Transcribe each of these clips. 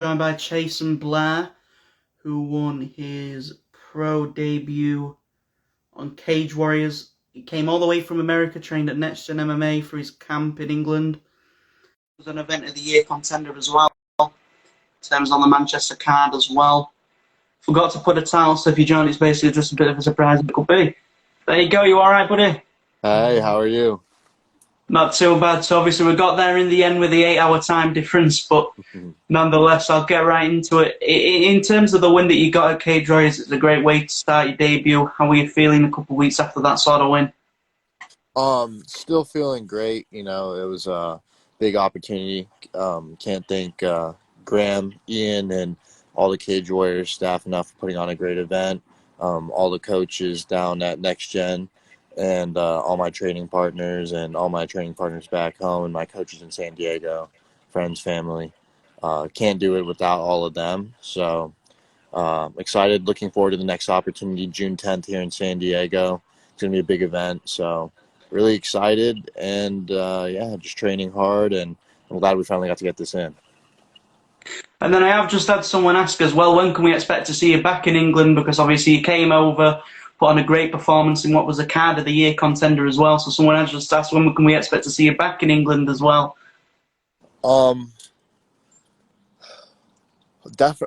Joined by Chasen Blair, who won his pro debut on Cage Warriors. He came all the way from America, trained at Next Gen MMA for his camp in England. He was an Event of the Year contender as well. Terms on the Manchester card as well. Forgot to put a title, so if you join, it's basically just a bit of a surprise it could be. There you go, you alright, buddy? Hey, how are you? Not too bad. So obviously we got there in the end with the 8 hour time difference, but nonetheless, I'll get right into it. In terms of the win that you got at Cage Warriors, it's a great way to start your debut. How were you feeling a couple of weeks after that sort of win? Still feeling great. It was a big opportunity. Can't thank Graham, Ian, and all the Cage Warriors staff enough for putting on a great event. All the coaches down at Next Gen, and all my training partners, and all my training partners back home, and my coaches in San Diego, friends, family. Can't do it without all of them. So excited, looking forward to the next opportunity, June 10th here in San Diego. It's going to be a big event. So really excited, and yeah, just training hard, and I'm glad we finally got to get this in. And then I have just had someone ask as well, when can we expect to see you back in England? Because obviously you came over, put on a great performance in what was a card of the year contender as well. So someone has just asked, when can we expect to see you back in England as well? Um,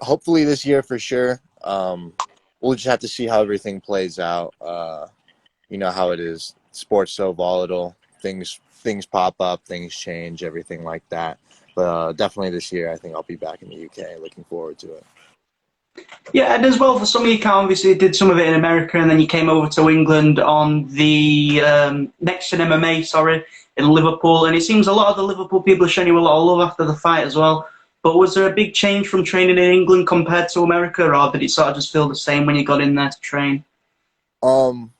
Hopefully this year for sure. We'll just have to see how everything plays out. You know how it is. Sports so volatile. Things pop up, things change, everything like that. But definitely this year, I think I'll be back in the UK. Looking forward to it. Yeah, and as well for some of you, obviously did some of it in America, and then you came over to England on the Next Gen MMA, sorry, in Liverpool. And it seems a lot of the Liverpool people are showing you a lot of love after the fight as well. But was there a big change from training in England compared to America, or did it sort of just feel the same when you got in there to train? Um,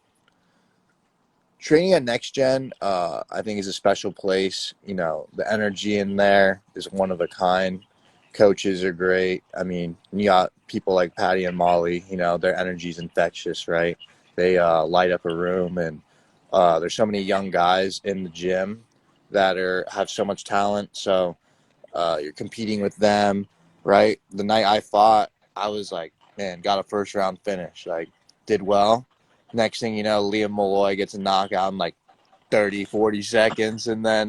Training at Next Gen, I think is a special place. The energy in there is one of a kind. Coaches are great. I mean, you got people like Patty and Molly. Their energy is infectious, right? They light up a room, and there's so many young guys in the gym that have so much talent. So you're competing with them, right? The night I fought, I was like, man, got a first round finish, like did well. Next thing you know, Liam Malloy gets a knockout in like 30, 40 seconds. And then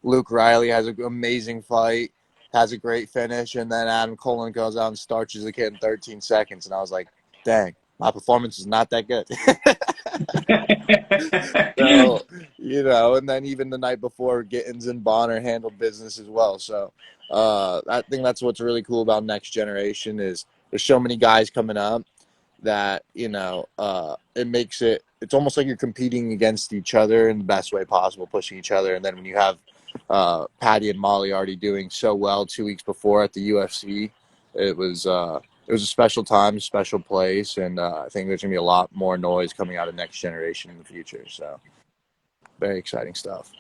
Luke Riley has an amazing fight, has a great finish. And then Adam Colin goes out and starches the kid in 13 seconds. And I was like, dang, my performance is not that good. So, and then even the night before, Gittins and Bonner handled business as well. So I think that's what's really cool about Next Generation is there's so many guys coming up that, it makes it's almost like you're competing against each other in the best way possible, pushing each other. And then when you have Patty and Molly already doing so well 2 weeks before at the UFC, it was a special time, special place, and I think there's going to be a lot more noise coming out of Next Generation in the future. So, very exciting stuff.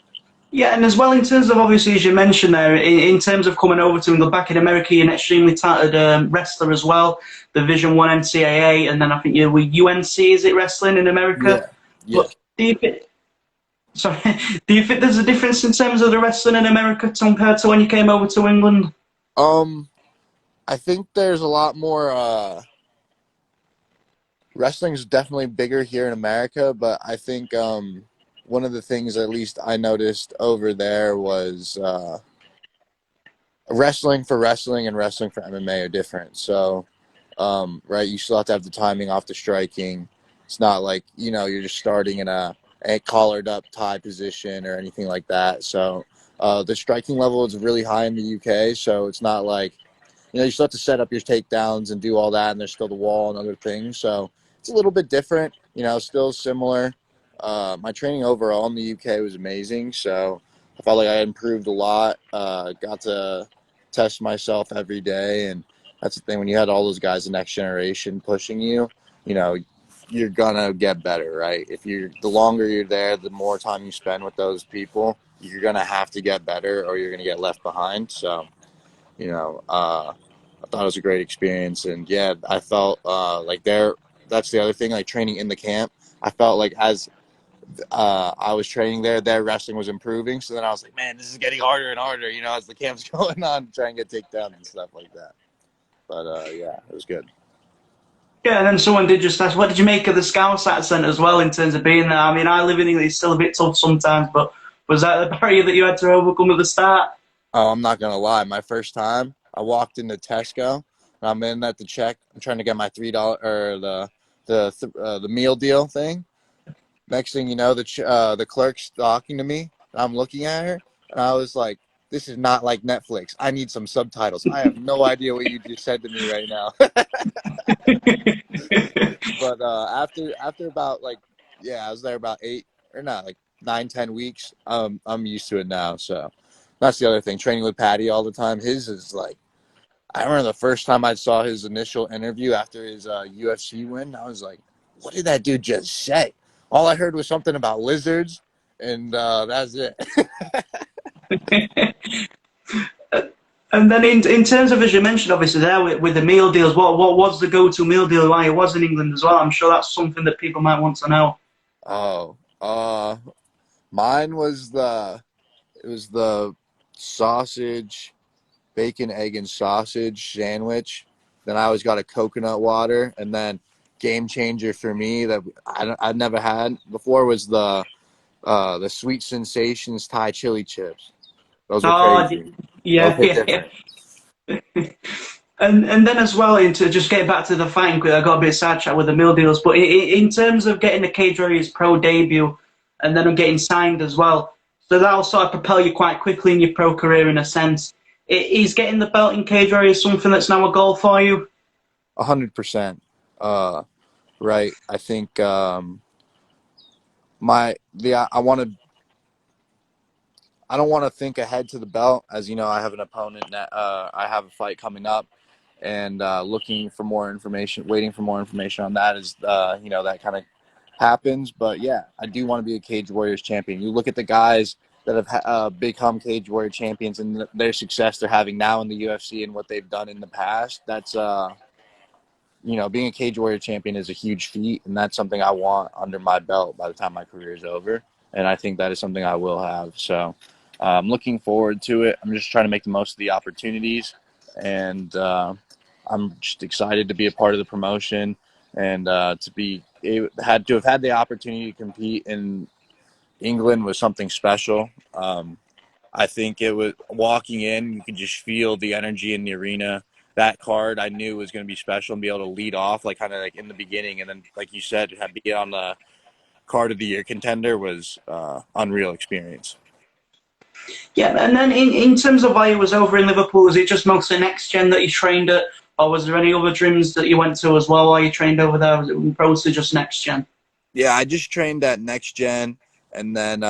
Yeah, and as well in terms of obviously as you mentioned there, in terms of coming over to England back in America, you're an extremely talented wrestler as well, Division One NCAA, and then I think you were UNC, is it wrestling in America? Yeah, yeah. But do you think, sorry, do you think there's a difference in terms of the wrestling in America compared to when you came over to England? Um, I think there's a lot more. Wrestling's definitely bigger here in America, but I think one of the things at least I noticed over there was wrestling for wrestling and wrestling for MMA are different. So, right, you still have to have the timing off the striking. It's not like you're just starting in a collared up tie position or anything like that. So the striking level is really high in the UK. So it's not like you still have to set up your takedowns and do all that, and there's still the wall and other things. So it's a little bit different. Still similar. My training overall in the UK was amazing. So I felt like I improved a lot. Got to test myself every day, and that's the thing. When you had all those guys, the next generation pushing you, you know, you're gonna get better, right? The longer you're there, the more time you spend with those people, you're gonna have to get better, or you're gonna get left behind. So, I thought it was a great experience, and yeah, I felt like there. That's the other thing, like training in the camp. I felt like as I was training there. Their wrestling was improving. So then I was like, man, this is getting harder and harder, as the camp's going on, trying to get takedowns and stuff like that. But yeah, it was good. Yeah, and then someone did just ask, what did you make of the Scouts accent as well in terms of being there? I mean, I live in England, it's still a bit tough sometimes, but was that the barrier that you had to overcome at the start? Oh, I'm not gonna lie. My first time, I walked into Tesco, and I'm in at the check. I'm trying to get my $3 or the meal deal thing. Next thing you know, the clerk's talking to me. And I'm looking at her, and I was like, "This is not like Netflix. I need some subtitles. I have no idea what you just said to me right now." But after about like, yeah, I was there about 8 or not like 9, 10 weeks. I'm used to it now. So that's the other thing. Training with Patty all the time. His is like, I remember the first time I saw his initial interview after his UFC win. I was like, what did that dude just say? All I heard was something about lizards, and that's it. And then in terms of, as you mentioned, obviously there with the meal deals, what was the go-to meal deal while you was in England as well? I'm sure that's something that people might want to know. Oh, mine was the sausage, bacon, egg, and sausage sandwich. Then I always got a coconut water, and then game changer for me that I'd never had before was the Sweet Sensations Thai chili chips. Those were Oh, crazy. Those yeah, hit yeah. different. And then as well, into just getting back to the fighting, I got a bit sidetracked with the meal deals, but in terms of getting the Cage Warriors pro debut and then getting signed as well, so that'll sort of propel you quite quickly in your pro career in a sense. Is getting the belt in Cage Warriors something that's now a goal for you? 100%. Right. I think my the I want to. I don't want to think ahead to the belt, as you know. I have an opponent that I have a fight coming up, and looking for more information, waiting for more information on that as that kind of happens. But yeah, I do want to be a Cage Warriors champion. You look at the guys that have become Cage Warrior champions and their success they're having now in the UFC and what they've done in the past. That's being a Cage Warrior champion is a huge feat, and that's something I want under my belt by the time my career is over. And I think that is something I will have. So I'm looking forward to it. I'm just trying to make the most of the opportunities, and I'm just excited to be a part of the promotion and to have had the opportunity to compete in England was something special. I think it was walking in, you could just feel the energy in the arena. That card I knew was going to be special and be able to lead off, like kind of like in the beginning, and then like you said, have be on the card of the year contender was unreal experience. Yeah, and then in terms of why you was over in Liverpool, was it just mostly next gen that you trained at, or was there any other gyms that you went to as well while you trained over there? Was it mostly just next gen? Yeah, I just trained at Next Gen, and then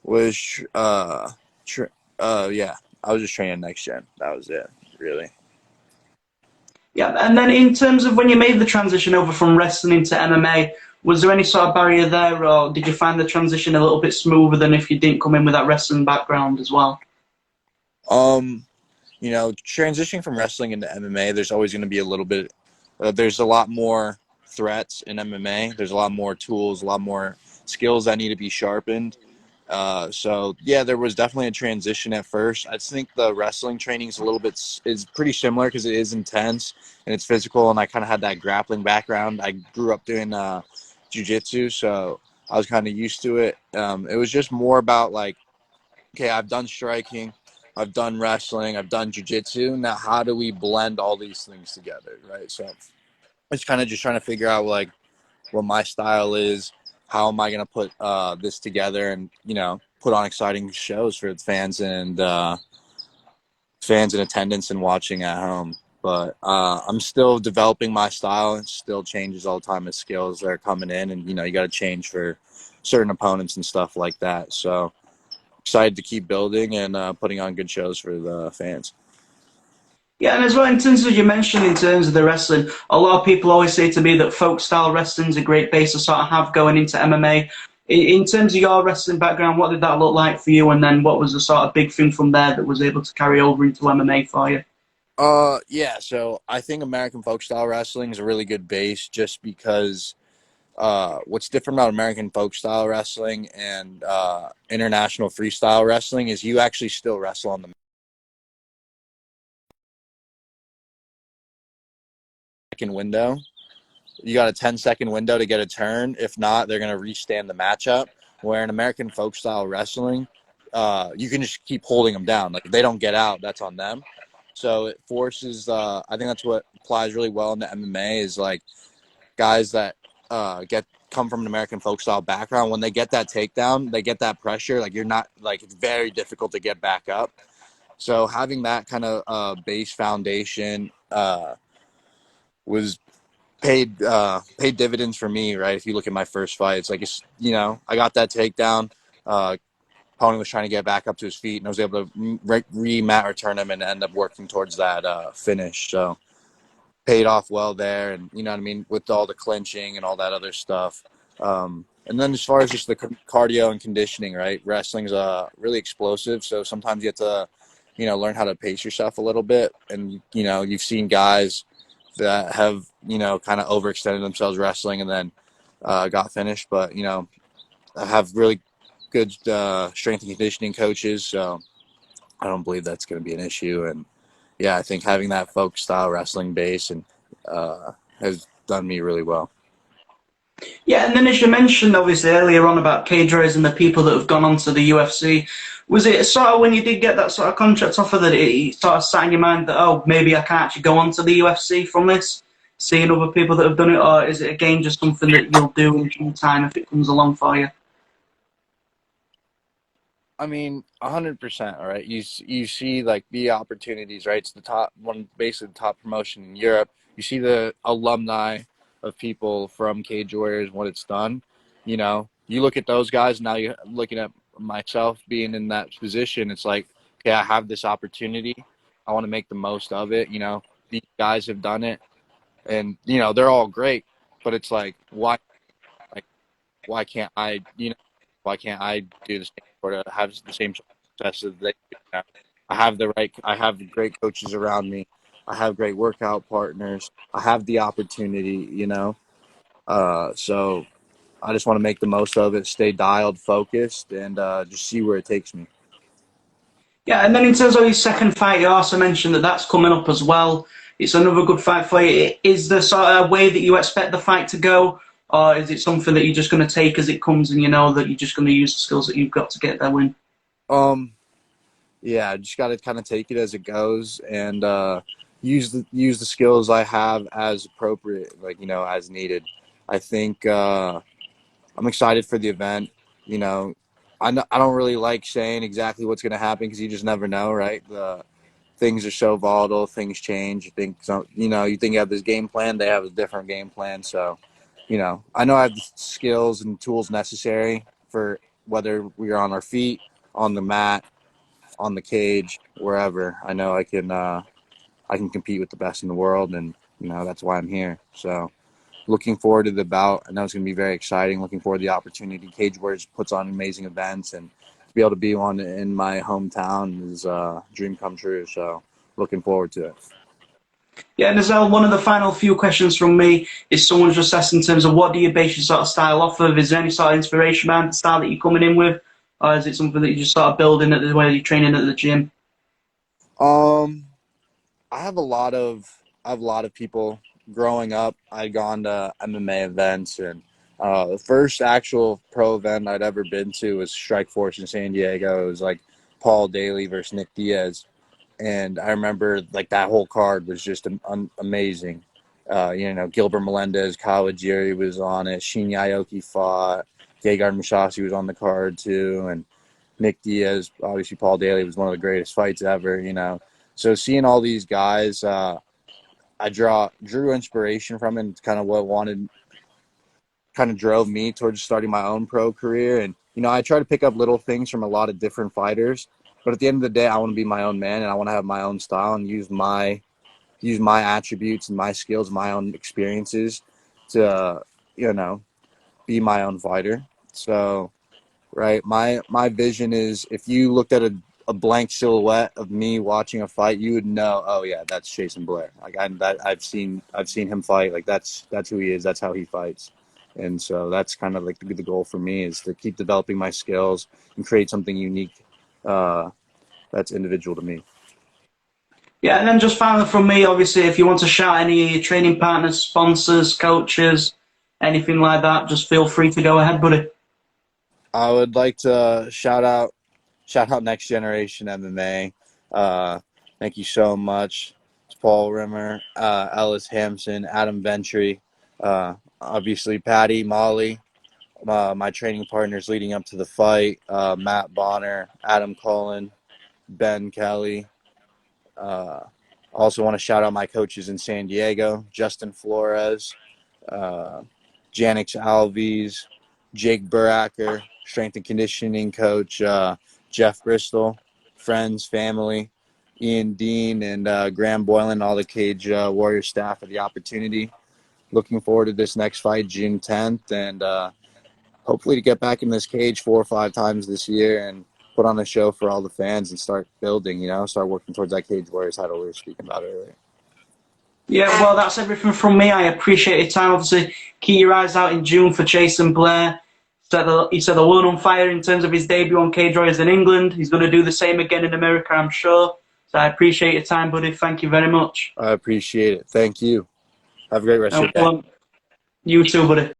was tr- yeah, I was just training Next Gen. That was it, really. Yeah, and then in terms of when you made the transition over from wrestling into MMA, was there any sort of barrier there, or did you find the transition a little bit smoother than if you didn't come in with that wrestling background as well? Um, transitioning from wrestling into MMA, there's always going to be a little bit. There's a lot more threats in MMA. There's a lot more tools, a lot more skills that need to be sharpened. So yeah, there was definitely a transition at first. I think the wrestling training is pretty similar because it is intense and it's physical, and I kind of had that grappling background. I grew up doing jujitsu, so I was kind of used to it. It was just more about like, okay, I've done striking, I've done wrestling, I've done jujitsu. Now, how do we blend all these things together, right? So it's kind of just trying to figure out like what my style is. How am I going to put this together and put on exciting shows for fans in attendance and watching at home. But I'm still developing my style. It still changes all the time as skills are coming in, and you got to change for certain opponents and stuff like that. So excited to keep building and putting on good shows for the fans. Yeah, and as well, in terms of you mentioned, in terms of the wrestling, a lot of people always say to me that folk style wrestling is a great base to sort of have going into MMA. In terms of your wrestling background, what did that look like for you? And then what was the sort of big thing from there that was able to carry over into MMA for you? Yeah. So I think American folk style wrestling is a really good base, just because what's different about American folk style wrestling and international freestyle wrestling is you actually still wrestle on the second window. You got a 10-second window to get a turn. If not, they're going to restand the matchup. Where in American folk style wrestling, you can just keep holding them down. Like if they don't get out, that's on them. So it forces. I think that's what applies really well into MMA is like guys that get come from an American folk style background. When they get that takedown, they get that pressure. Like you're not like it's very difficult to get back up. So having that kind of base foundation was paid dividends for me, right? If you look at my first fight, it's like I got that takedown. Opponent was trying to get back up to his feet, and I was able to re-mat return him and end up working towards that finish. So paid off well there, and you know what I mean with all the clinching and all that other stuff. And then as far as just the cardio and conditioning, right? Wrestling's really explosive, so sometimes you have to, learn how to pace yourself a little bit. And you've seen guys that have kind of overextended themselves wrestling and then got finished, but I have really good strength and conditioning coaches, so I don't believe that's going to be an issue. And yeah, I think having that folk style wrestling base and has done me really well. Yeah, and then as you mentioned, obviously, earlier on about cage warriors and the people that have gone on to the UFC, was it sort of when you did get that sort of contract offer that it sort of sat in your mind that, oh, maybe I can actually go on to the UFC from this, seeing other people that have done it, or is it again just something that you'll do in due time if it comes along for you? I mean, 100%. All right, you see like the opportunities, right? It's the top one, basically the top promotion in Europe. You see the alumni of people from Cage Warriors, what it's done. You look at those guys. Now you're looking at myself being in that position. It's like, okay, I have this opportunity. I want to make the most of it. These guys have done it, and they're all great. But it's like, like why can't I? Why can't I do the same sort of have the same success that they do? I have great coaches around me. I have great workout partners. I have the opportunity. So I just want to make the most of it, stay dialed, focused, and just see where it takes me. Yeah, and then in terms of his second fight, you also mentioned that that's coming up as well. It's another good fight for you. Is there sort of way that you expect the fight to go, or is it something that you're just going to take as it comes and you know that you're just going to use the skills that you've got to get that win? Um, yeah, I just got to kind of take it as it goes and use the skills I have as appropriate, like as needed. I think I'm excited for the event. You know, I don't really like saying exactly what's going to happen because you just never know, right? The things are so volatile, things change. You think so, you think you have this game plan, they have a different game plan. So, I know I have the skills and tools necessary for whether we're on our feet, on the mat, on the cage, wherever. I know I can compete with the best in the world, and that's why I'm here. So looking forward to the bout. I know it's going to be very exciting. Looking forward to the opportunity. Cage Warriors puts on amazing events, and to be able to be one in my hometown is a dream come true. So looking forward to it. Yeah, Nazelle, one of the final few questions from me is someone's just asked in terms of what do you base your sort of style off of? Is there any sort of inspiration behind the style that you're coming in with? Or is it something that you just sort of building at the way you're training at the gym? Um, I have a lot of people growing up. I'd gone to MMA events, and the first actual pro event I'd ever been to was Strike Force in San Diego. It was like Paul Daly versus Nick Diaz, and I remember like that whole card was just amazing. Gilbert Melendez, Kawajiri was on it. Shinya Aoki fought. Gegard Mousasi was on the card too, and Nick Diaz, obviously Paul Daly was one of the greatest fights ever. So seeing all these guys, I drew inspiration from it, and it's kind of what kind of drove me towards starting my own pro career. And I try to pick up little things from a lot of different fighters, but at the end of the day, I want to be my own man, and I want to have my own style and use my attributes and my skills, my own experiences to be my own fighter. So right, my vision is if you looked at a blank silhouette of me watching a fight, you would know, oh yeah, that's Chasen Blair. Like I've seen him fight. Like that's who he is. That's how he fights. And so that's kind of like the goal for me, is to keep developing my skills and create something unique that's individual to me. Yeah, and then just finally from me, obviously, if you want to shout any of your training partners, sponsors, coaches, anything like that, just feel free to go ahead, buddy. I would like to shout out Next Generation MMA. Thank you so much. It's Paul Rimmer, Ellis Hampson, Adam Ventry, obviously Patty, Molly, my training partners leading up to the fight, Matt Bonner, Adam Cullen, Ben Kelly. Also want to shout out my coaches in San Diego, Justin Flores, uh, Janix Alves, Jake Buracker, strength and conditioning coach Jeff Bristol, friends, family, Ian Dean, and Graham Boylan, all the Cage Warrior staff for the opportunity. Looking forward to this next fight, June 10th, and hopefully to get back in this cage 4 or 5 times this year and put on a show for all the fans and start building, start working towards that Cage Warriors title we were speaking about earlier. Yeah, well, that's everything from me. I appreciate your time. Obviously, keep your eyes out in June for Chasen Blair. He set the world on fire in terms of his debut on Cage Warriors in England. He's going to do the same again in America, I'm sure. So I appreciate your time, buddy. Thank you very much. I appreciate it. Thank you. Have a great rest of No your day. problem. You too, buddy.